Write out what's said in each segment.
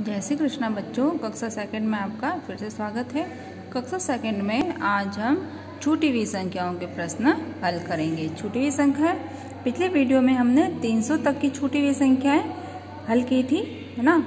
जय श्री कृष्णा बच्चों, कक्षा सेकंड में आपका फिर से स्वागत है। कक्षा सेकंड में आज हम छूटी हुई संख्याओं के प्रश्न हल करेंगे। छूटी हुई संख्या, पिछले वीडियो में हमने 300 तक की छूटी हुई संख्याएं हल की थी, है ना।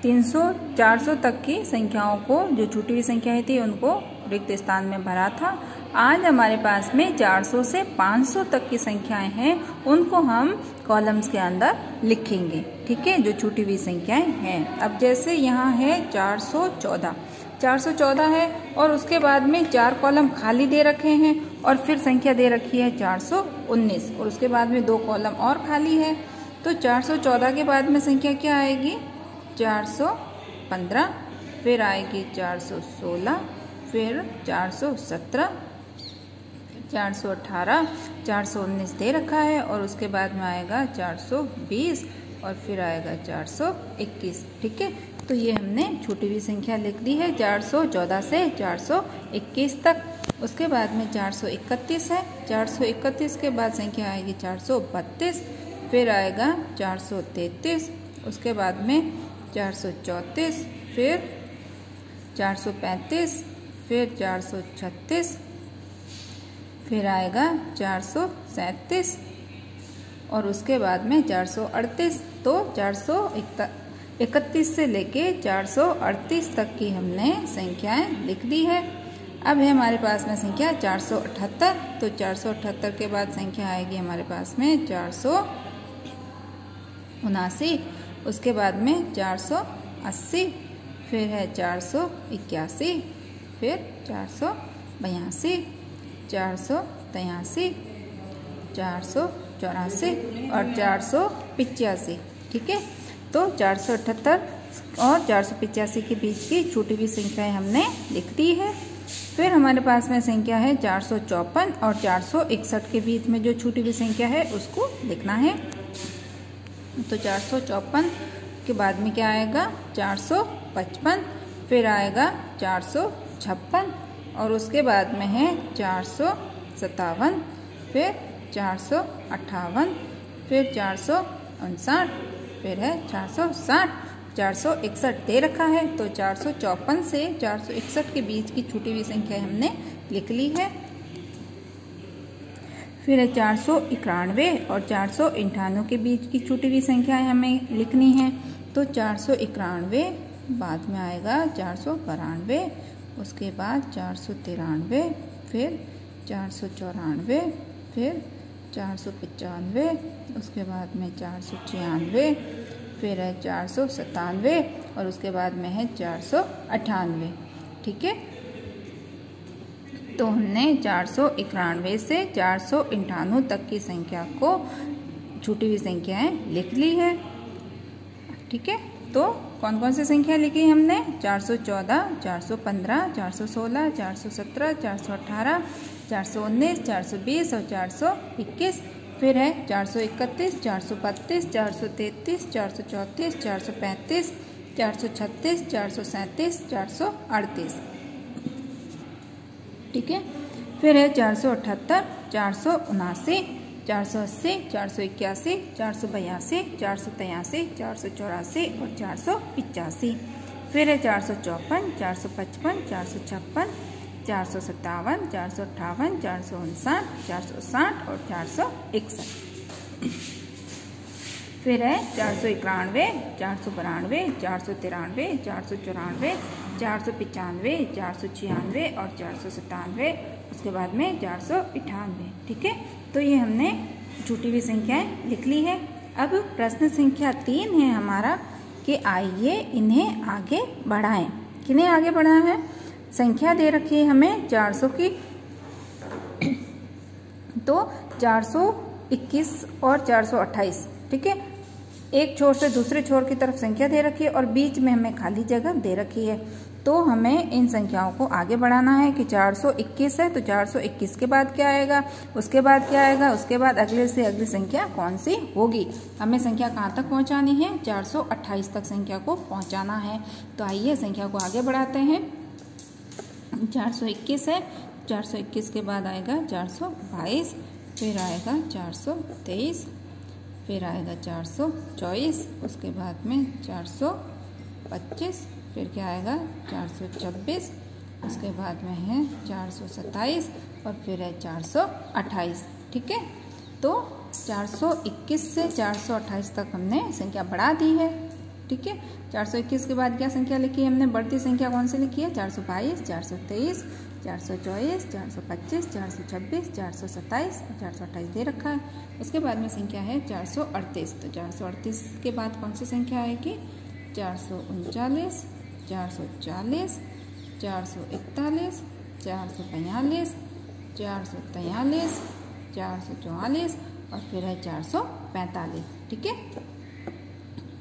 300 400 तक की संख्याओं को, जो छूटी हुई संख्याएं थी, उनको रिक्त स्थान में भरा था। आज हमारे पास में 400 से 500 तक की संख्याएं हैं, उनको हम कॉलम्स के अंदर लिखेंगे, ठीक है, जो छूटी हुई संख्याएं हैं। अब जैसे यहाँ है 414 है और उसके बाद में 4 कॉलम खाली दे रखे हैं और फिर संख्या दे रखी है 419 और उसके बाद में 2 कॉलम और खाली है। तो 414 के बाद में संख्या क्या आएगी? 415, फिर आएगी 416, फिर 417, 418, 419 दे रखा है और उसके बाद में आएगा 420 और फिर आएगा 421, ठीक है। तो ये हमने छूटी हुई संख्या लिख दी है 414 से 421 तक। उसके बाद में 431 है, 431 के बाद संख्या आएगी 432, फिर आएगा 433, उसके बाद में 434, फिर 435, फिर 436, फिर आएगा 437 और उसके बाद में 438। तो 431 से लेके 438 तक की हमने संख्याएं लिख दी है। अब है हमारे पास में संख्या 478। तो 478 के बाद संख्या आएगी हमारे पास में 479, उसके बाद में 480, फिर है 481, फिर 482, 483, 484 और 485, ठीक है। तो 478 और 485 के बीच की छूटी हुई संख्याएं हमने लिख दी है। फिर हमारे पास में संख्या है 454 और 461 के बीच में जो छूटी हुई संख्या है उसको लिखना है। तो 454 के बाद में क्या आएगा? 455, फिर आएगा 456 और उसके बाद में है 457, फिर 458, फिर 459, फिर है 460, 461 दे रखा है। तो 454 से 461 के बीच की छूटी हुई संख्या हमने लिख ली है। फिर है 491 और 498 के बीच की छूटी हुई संख्याएं हमें लिखनी है। तो 491 बाद में आएगा 492, उसके बाद 493, फिर 494, फिर 495, उसके बाद में 496, फिर है 497 और उसके बाद में है 498, ठीक है। तो हमने 491 से 498 तक की संख्या को छूटी हुई संख्याएं लिख ली है, ठीक है। तो कौन कौन सी संख्या लिखी हमने? 414, 415, 416, 417, 418, 419, 420 और 421, फिर है 431, 432, 433, 434, 435, 436, 437, 438, ठीक है। फिर है 478, 479, 480, 481, 482, 483, 484 और 485, फिर है 454, 455, 456, 457, 458, 459, 460 और 461, फिर है 491, 492, 493, 494, 495, 496 और 497, उसके बाद में 498, ठीक है। तो ये हमने छूटी हुई संख्याएं लिख ली है। अब प्रश्न संख्या 3 है हमारा कि आइए इन्हें आगे बढ़ाएं। किन्हें आगे बढ़ाना है? संख्या दे रखी है हमें 400 की, तो 421 और 428, ठीक है। एक छोर से दूसरे छोर की तरफ संख्या दे रखी है और बीच में हमें खाली जगह दे रखी है। तो हमें इन संख्याओं को आगे बढ़ाना है कि 421 है तो 421 के बाद क्या आएगा, उसके बाद क्या आएगा, उसके बाद अगले से अगली संख्या कौन सी होगी। हमें संख्या कहाँ तक पहुँचानी है? 428 तक संख्या को पहुँचाना है। तो आइए संख्या को आगे बढ़ाते हैं। 421 है, 421 के बाद आएगा 422, फिर आएगा 423, फिर आएगा 424, उसके बाद में 425, 425, फिर क्या आएगा 426, उसके बाद में है 427 और फिर है 428। ठीक है, तो 421 से 428 तक हमने संख्या बढ़ा दी है। ठीक है, 421 के बाद क्या संख्या लिखी है हमने, बढ़ती संख्या कौन सी लिखी है, 422, 423, 424, 425, 426, 427 और 428 दे रखा है। उसके बाद में संख्या है 438। तो 438 के बाद कौन सी संख्या आएगी, 439, 440, 441, 442, 443, 444 और फिर है 445। ठीक है,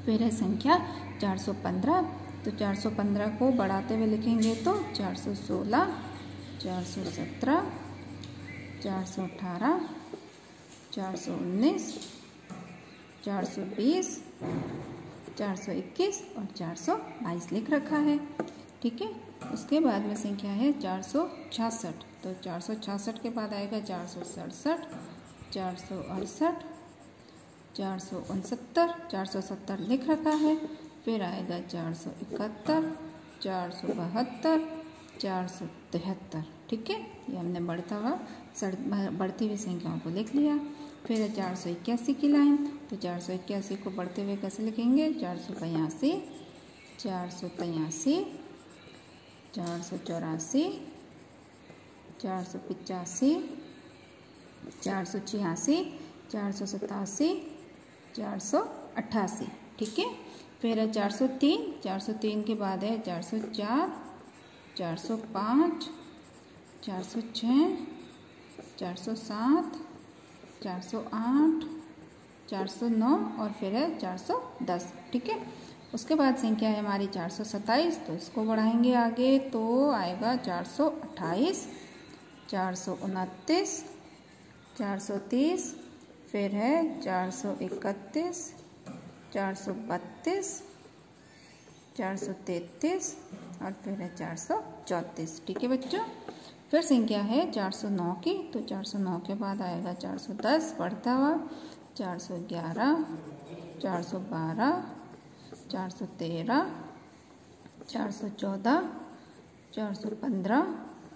फिर है संख्या 415। तो 415 को बढ़ाते हुए लिखेंगे तो 416, 417, 418, 419, 420, 421 और 422 लिख रखा है। ठीक है, उसके बाद में संख्या है 466। तो 466 के बाद आएगा 467, 468, 469, 470 लिख रखा है। फिर आएगा 471, 472, 473। ठीक है, ये हमने बढ़ती हुई संख्याओं को लिख लिया। फिर है 481 की लाइन। तो 481 को बढ़ते हुए कैसे लिखेंगे, 482, 483, 484, 485, 486, 487, 488। ठीक है, फिर है 403। 403 के बाद है 404, 405, 406, 407, 408, 409 और फिर है 410। ठीक है, उसके बाद संख्या है हमारी 427। तो इसको बढ़ाएंगे आगे तो आएगा 428, 429, 430, फिर है 431, 432, 433 और फिर है 434। ठीक है बच्चों, फिर संख्या है 409 की। तो 409 के बाद आएगा 410 बढ़ता हुआ, 411, 412, 413, 414, 415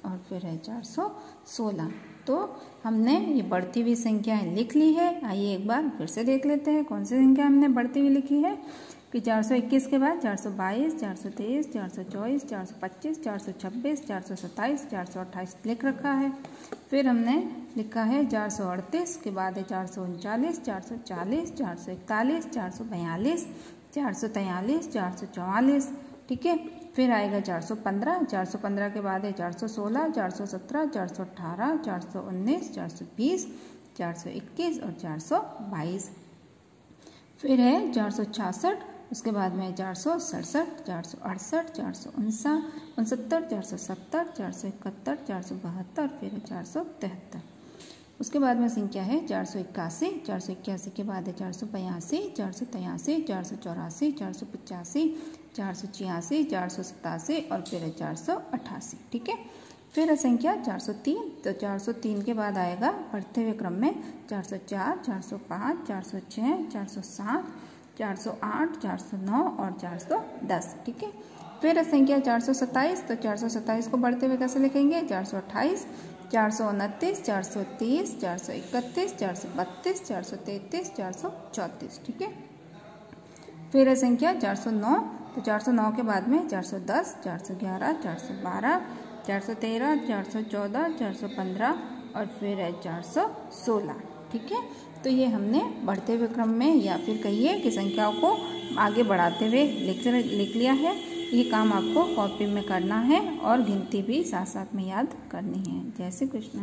और फिर है 416। तो हमने ये बढ़ती हुई संख्याएं लिख ली है। आइए एक बार फिर से देख लेते हैं कौन सी संख्या हमने बढ़ती हुई लिखी है कि 421 के बाद 422, 423, 424, 425, 426, 427, 428 लिख रखा है। फिर हमने लिखा है 438 के बाद है 439, 440, 441, 442, 443, 444। ठीक है, फिर आएगा 415। 415 के बाद है 416, 417, 418, 419, 420, 421 और 422। फिर है 466, उसके बाद में 467, 468, 469, 470, 471, 472, फिर है 473। उसके बाद में संख्या है 481। 481 के बाद है 482, 483, 484, 485, 486, 487 और फिर है 488। ठीक है, फिर है संख्या 403। तो 403 के बाद आएगा बढ़ते हुए क्रम में 404, 405, 406, 407, 408, 409 और 410। ठीक है, फिर है संख्या 427। तो 427 को बढ़ते हुए कैसे लिखेंगे, 428, 429, 430, 431, 432, 433, 434। ठीक है, फिर है संख्या 409। तो 409 के बाद में 410, 411, 412, 413, 414, 415 और फिर है 416। ठीक है, तो ये हमने बढ़ते हुए क्रम में या फिर कहिए कि संख्याओं को आगे बढ़ाते हुए लिख लिया है। ये काम आपको कॉपी में करना है और गिनती भी साथ साथ में याद करनी है। जय श्री कृष्ण।